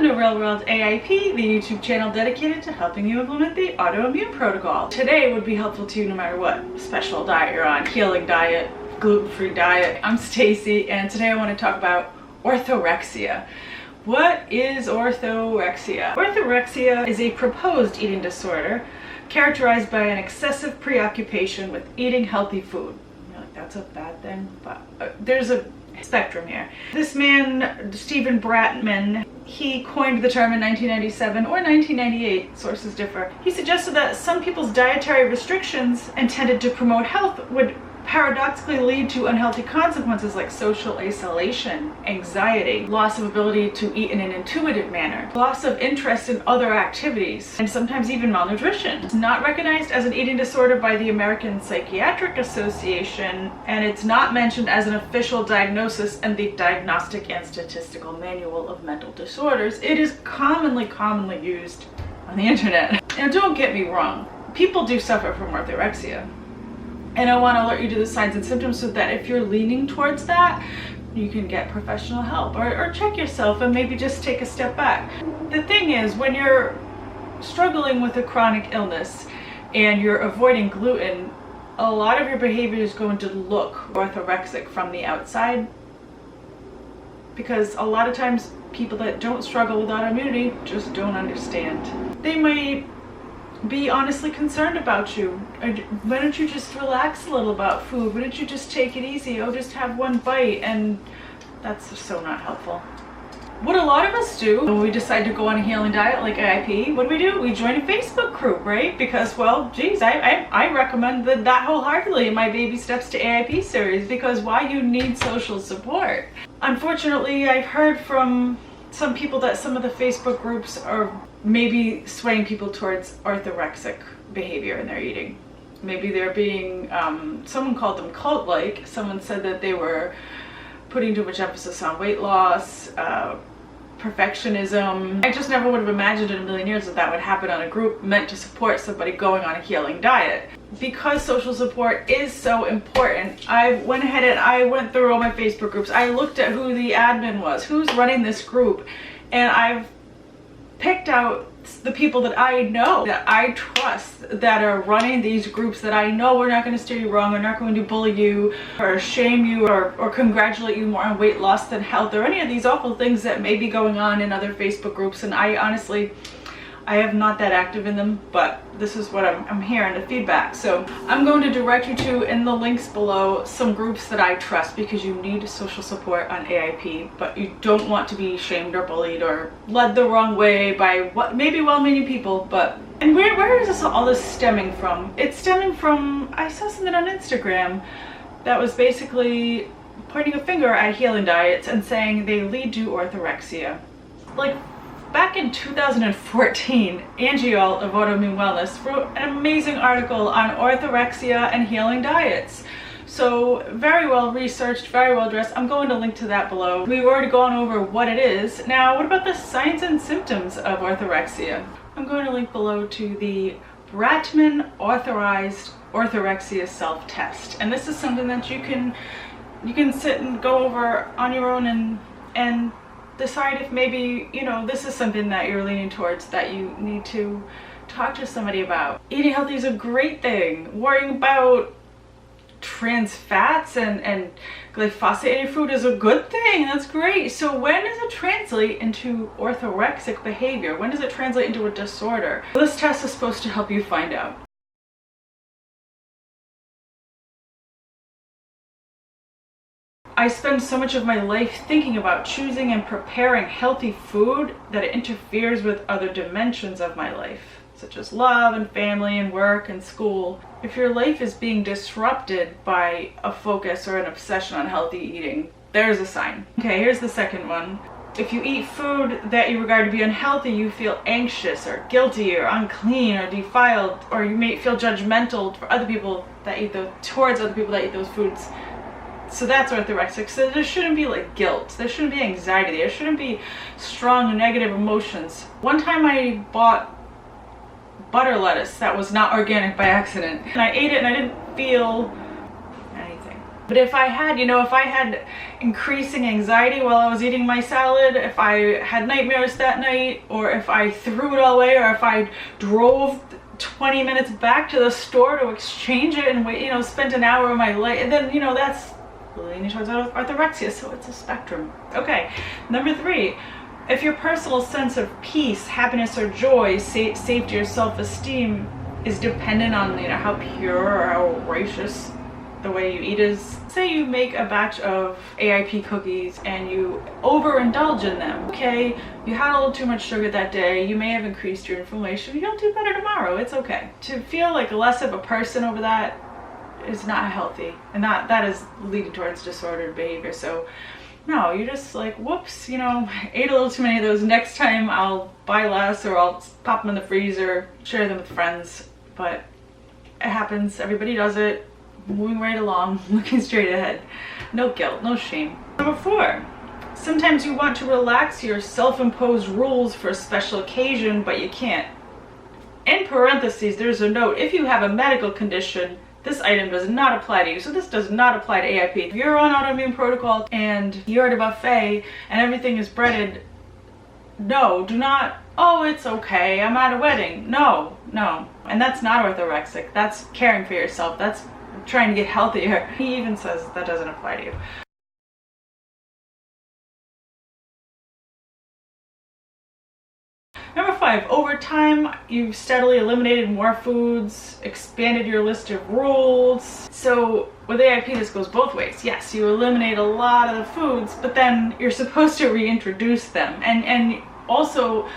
Welcome to Real World AIP, the YouTube channel dedicated to helping you implement the autoimmune protocol. Today would be helpful to you no matter what special diet you're on, healing diet, gluten-free diet. I'm Stacey, and today I want to talk about orthorexia. What is orthorexia? Orthorexia is a proposed eating disorder characterized by an excessive preoccupation with eating healthy food. You're like, that's a bad thing, but there's a spectrum here. This man, Stephen Bratman, he coined the term in 1997 or 1998, sources differ. He suggested that some people's dietary restrictions intended to promote health would paradoxically lead to unhealthy consequences like social isolation, anxiety, loss of ability to eat in an intuitive manner, loss of interest in other activities, and sometimes even malnutrition. It's not recognized as an eating disorder by the American Psychiatric Association, and it's not mentioned as an official diagnosis in the Diagnostic and Statistical Manual of Mental Disorders. It is commonly used on the internet. Now, don't get me wrong, people do suffer from orthorexia. And I want to alert you to the signs and symptoms so that if you're leaning towards that, you can get professional help or check yourself and maybe just take a step back. The thing is, when you're struggling with a chronic illness and you're avoiding gluten, a lot of your behavior is going to look orthorexic from the outside, because a lot of times people that don't struggle with autoimmunity just don't understand. They might be honestly concerned about you. Why don't you just relax a little about food? Why don't you just take it easy? Oh, just have one bite. And that's so not helpful. What a lot of us do when we decide to go on a healing diet like AIP, what do? We join a Facebook group, right? Because, well, geez, I recommend that wholeheartedly in my Baby Steps to AIP series, because why? You need social support. Unfortunately, I've heard from some people that some of the Facebook groups are maybe swaying people towards orthorexic behavior in their eating. Maybe they're being, someone called them cult-like. Someone said that they were putting too much emphasis on weight loss, perfectionism. I just never would have imagined in a million years that that would happen on a group meant to support somebody going on a healing diet. Because social support is so important, I went ahead and I went through all my Facebook groups. I looked at who the admin was, who's running this group, and I've picked out the people that I know, that I trust, that are running these groups, that I know are not going to steer you wrong, are not going to bully you or shame you or congratulate you more on weight loss than health or any of these awful things that may be going on in other Facebook groups. And I honestly, I am not that active in them, but this is what I'm hearing, the feedback. So I'm going to direct you to, in the links below, some groups that I trust, because you need social support on AIP, but you don't want to be shamed or bullied or led the wrong way by what maybe well-meaning people. But and where is all this stemming from? It's stemming from, I saw something on Instagram that was basically pointing a finger at healing diets and saying they lead to orthorexia. Like, back in 2014, Angie Alt of Autoimmune Wellness wrote an amazing article on orthorexia and healing diets. So very well researched, very well dressed. I'm going to link to that below. We've already gone over what it is. Now, what about the signs and symptoms of orthorexia? I'm going to link below to the Bratman authorized orthorexia self-test. And this is something that you can sit and go over on your own and decide if maybe, you know, this is something that you're leaning towards, that you need to talk to somebody about. Eating healthy is a great thing. Worrying about trans fats and glyphosate in your food is a good thing. That's great. So when does it translate into orthorexic behavior? When does it translate into a disorder? This test is supposed to help you find out. I spend so much of my life thinking about choosing and preparing healthy food that it interferes with other dimensions of my life, such as love and family and work and school. If your life is being disrupted by a focus or an obsession on healthy eating, there's a sign. Okay, here's the second one. If you eat food that you regard to be unhealthy, you feel anxious or guilty or unclean or defiled, or you may feel judgmental for other people that eat towards other people that eat those foods. So that's orthorexic. So there shouldn't be like guilt. There shouldn't be anxiety. There shouldn't be strong negative emotions. One time I bought butter lettuce that was not organic by accident, and I ate it and I didn't feel anything. But if I had, if I had increasing anxiety while I was eating my salad, if I had nightmares that night, or if I threw it all away, or if I drove 20 minutes back to the store to exchange it and wait, spent an hour of my life, and then, that's leaning towards orthorexia, so it's a spectrum. Okay, number 3, if your personal sense of peace, happiness, or joy, safety, or self-esteem is dependent on, how pure or how righteous the way you eat is. Say you make a batch of AIP cookies and you overindulge in them. Okay, you had a little too much sugar that day, you may have increased your inflammation, you'll do better tomorrow, it's okay. To feel like less of a person over that is not healthy, and that is leading towards disordered behavior. So no, you're just like, whoops, ate a little too many of those, next time I'll buy less, or I'll pop them in the freezer, share them with friends. But it happens, everybody does it, moving right along, looking straight ahead. No guilt, no shame. Number 4, sometimes you want to relax your self-imposed rules for a special occasion, but you can't. In parentheses, there's a note, if you have a medical condition, this item does not apply to you. So this does not apply to AIP. If you're on autoimmune protocol and you're at a buffet and everything is breaded, no, do not, oh, it's okay, I'm at a wedding. No. And that's not orthorexic. That's caring for yourself. That's trying to get healthier. He even says that doesn't apply to you. Number 5, over time, you've steadily eliminated more foods, expanded your list of rules. So with AIP, this goes both ways. Yes, you eliminate a lot of the foods, but then you're supposed to reintroduce them. And also,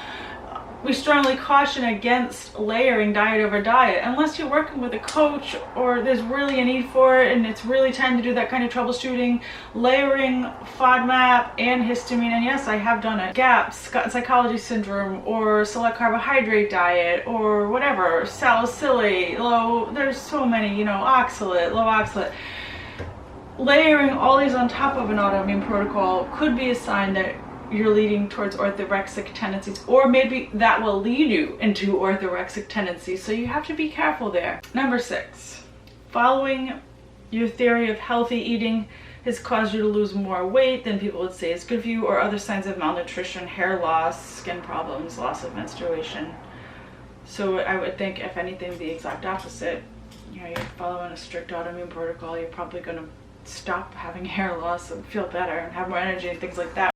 we strongly caution against layering diet over diet unless you're working with a coach or there's really a need for it and it's really time to do that kind of troubleshooting. Layering FODMAP and histamine, and yes, I have done it. GAPS, gut psychology syndrome, or select carbohydrate diet, or whatever, salicylate, low, there's so many, oxalate, low oxalate. Layering all these on top of an autoimmune protocol could be a sign that you're leading towards orthorexic tendencies, or maybe that will lead you into orthorexic tendencies, so you have to be careful there. Number 6, following your theory of healthy eating has caused you to lose more weight than people would say is good for you, or other signs of malnutrition, hair loss, skin problems, loss of menstruation. So I would think, if anything, the exact opposite. You're following a strict autoimmune protocol, you're probably going to stop having hair loss and feel better and have more energy and things like that.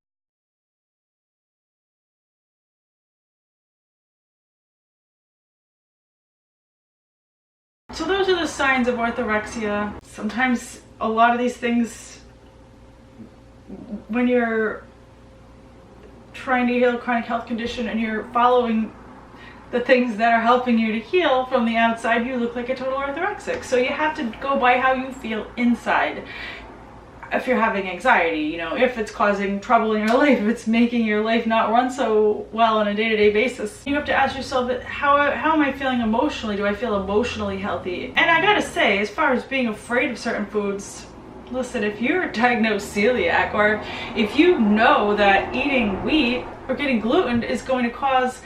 So those are the signs of orthorexia. Sometimes a lot of these things, when you're trying to heal a chronic health condition and you're following the things that are helping you to heal from the outside, you look like a total orthorexic. So you have to go by how you feel inside. If you're having anxiety, if it's causing trouble in your life, if it's making your life not run so well on a day-to-day basis, you have to ask yourself, how am I feeling emotionally? Do I feel emotionally healthy? And I gotta say, as far as being afraid of certain foods, listen, if you're diagnosed celiac, or if you know that eating wheat or getting gluten is going to cause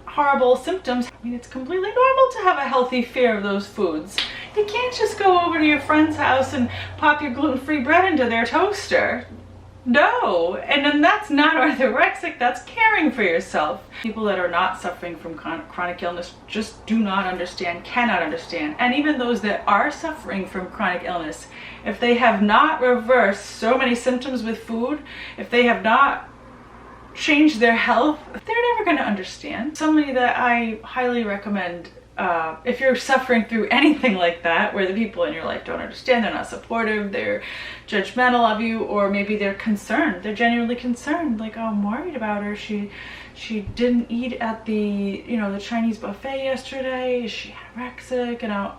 horrible symptoms, it's completely normal to have a healthy fear of those foods. You can't just go over to your friend's house and pop your gluten-free bread into their toaster. No, and then that's not orthorexic, that's caring for yourself. People that are not suffering from chronic illness just do not understand, cannot understand. And even those that are suffering from chronic illness, if they have not reversed so many symptoms with food, if they have not changed their health, they're never going to understand. Somebody that I highly recommend, if you're suffering through anything like that, where the people in your life don't understand, they're not supportive, they're judgmental of you, or maybe they're concerned, they're genuinely concerned, like, oh, I'm worried about her, she didn't eat at the the Chinese buffet yesterday, is she anorexic,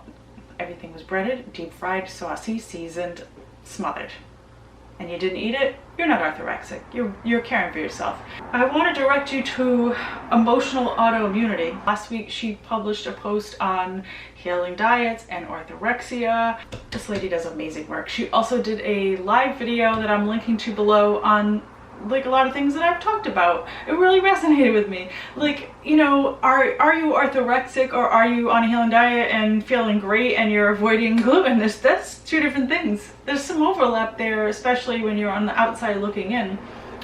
everything was breaded, deep fried, saucy, seasoned, smothered, and you didn't eat it, you're not orthorexic. You're caring for yourself. I want to direct you to Emotional Autoimmunity. Last week she published a post on healing diets and orthorexia. This lady does amazing work. She also did a live video that I'm linking to below on like a lot of things that I've talked about. It really resonated with me. Like, you know, are you orthorexic, or are you on a healing diet and feeling great and you're avoiding gluten? That's two different things. There's some overlap there, especially when you're on the outside looking in.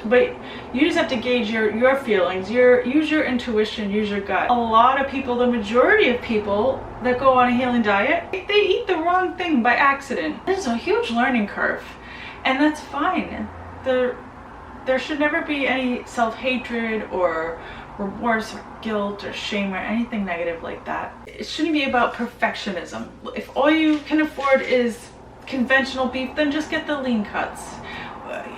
But you just have to gauge your feelings, use your intuition, use your gut. A lot of people, the majority of people that go on a healing diet, they eat the wrong thing by accident. There's a huge learning curve, and that's fine. There should never be any self-hatred or remorse or guilt or shame or anything negative like that. It shouldn't be about perfectionism. If all you can afford is conventional beef, then just get the lean cuts.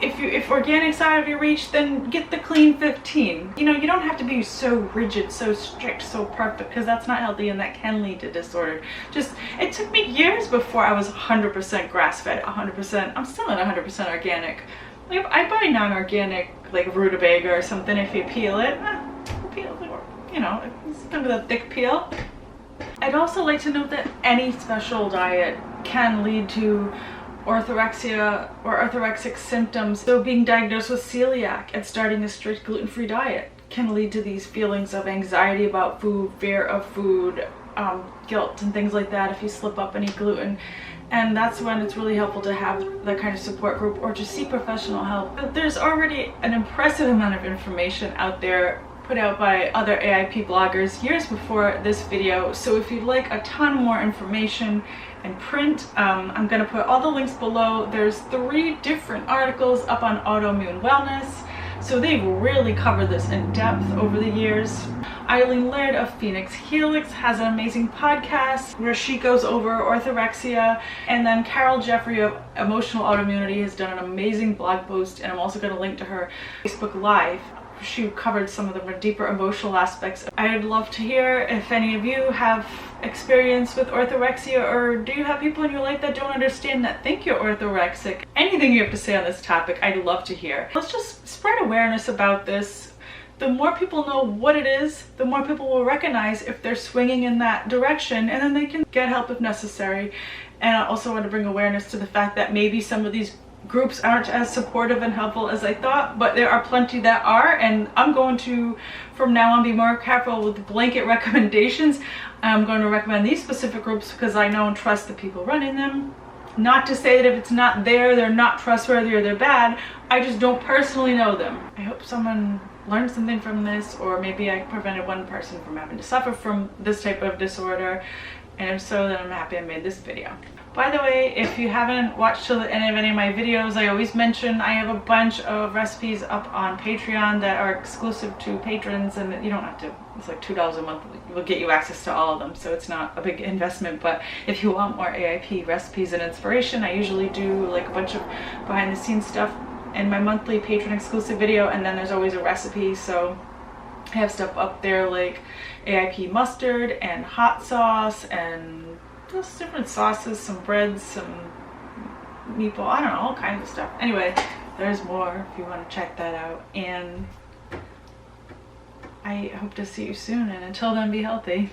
If organic's out of your reach, then get the clean 15. You know, you don't have to be so rigid, so strict, so perfect, because that's not healthy and that can lead to disorder. It took me years before I was 100% grass-fed, 100%. I'm still at 100% organic. Like, I buy non-organic, like rutabaga or something. If you peel it, you know, it's kind of a thick peel. I'd also like to note that any special diet can lead to orthorexia or orthorexic symptoms. So being diagnosed with celiac and starting a strict gluten-free diet can lead to these feelings of anxiety about food, fear of food, guilt and things like that if you slip up and eat gluten. And that's when it's really helpful to have that kind of support group or to seek professional help. But there's already an impressive amount of information out there put out by other AIP bloggers years before this video. So if you'd like a ton more information in print, I'm going to put all the links below. There's 3 different articles up on autoimmune wellness. So they've really covered this in depth over the years. Eileen Laird of Phoenix Helix has an amazing podcast where she goes over orthorexia. And then Carol Jeffrey of Emotional Autoimmunity has done an amazing blog post, and I'm also going to link to her Facebook Live. She covered some of the more deeper emotional aspects. I'd love to hear if any of you have experience with orthorexia, or do you have people in your life that don't understand, that think you're orthorexic? Anything you have to say on this topic, I'd love to hear. Let's just spread awareness about this. The more people know what it is, the more people will recognize if they're swinging in that direction, and then they can get help if necessary. And I also want to bring awareness to the fact that maybe some of these groups aren't as supportive and helpful as I thought, but there are plenty that are, and I'm going to, from now on, be more careful with blanket recommendations. I'm going to recommend these specific groups because I know and trust the people running them. Not to say that if it's not there, they're not trustworthy or they're bad. I just don't personally know them. I hope someone learned something from this, or maybe I prevented one person from having to suffer from this type of disorder. And if so, then I'm happy I made this video. By the way, if you haven't watched any of my videos, I always mention I have a bunch of recipes up on Patreon that are exclusive to patrons, and you don't have to, it's like $2 a month, will get you access to all of them, so it's not a big investment. But if you want more AIP recipes and inspiration, I usually do like a bunch of behind the scenes stuff in my monthly patron exclusive video, and then there's always a recipe. So I have stuff up there like AIP mustard and hot sauce and just different sauces, some breads, some meatball, I don't know, all kinds of stuff. Anyway, there's more if you want to check that out. And I hope to see you soon, and until then, be healthy.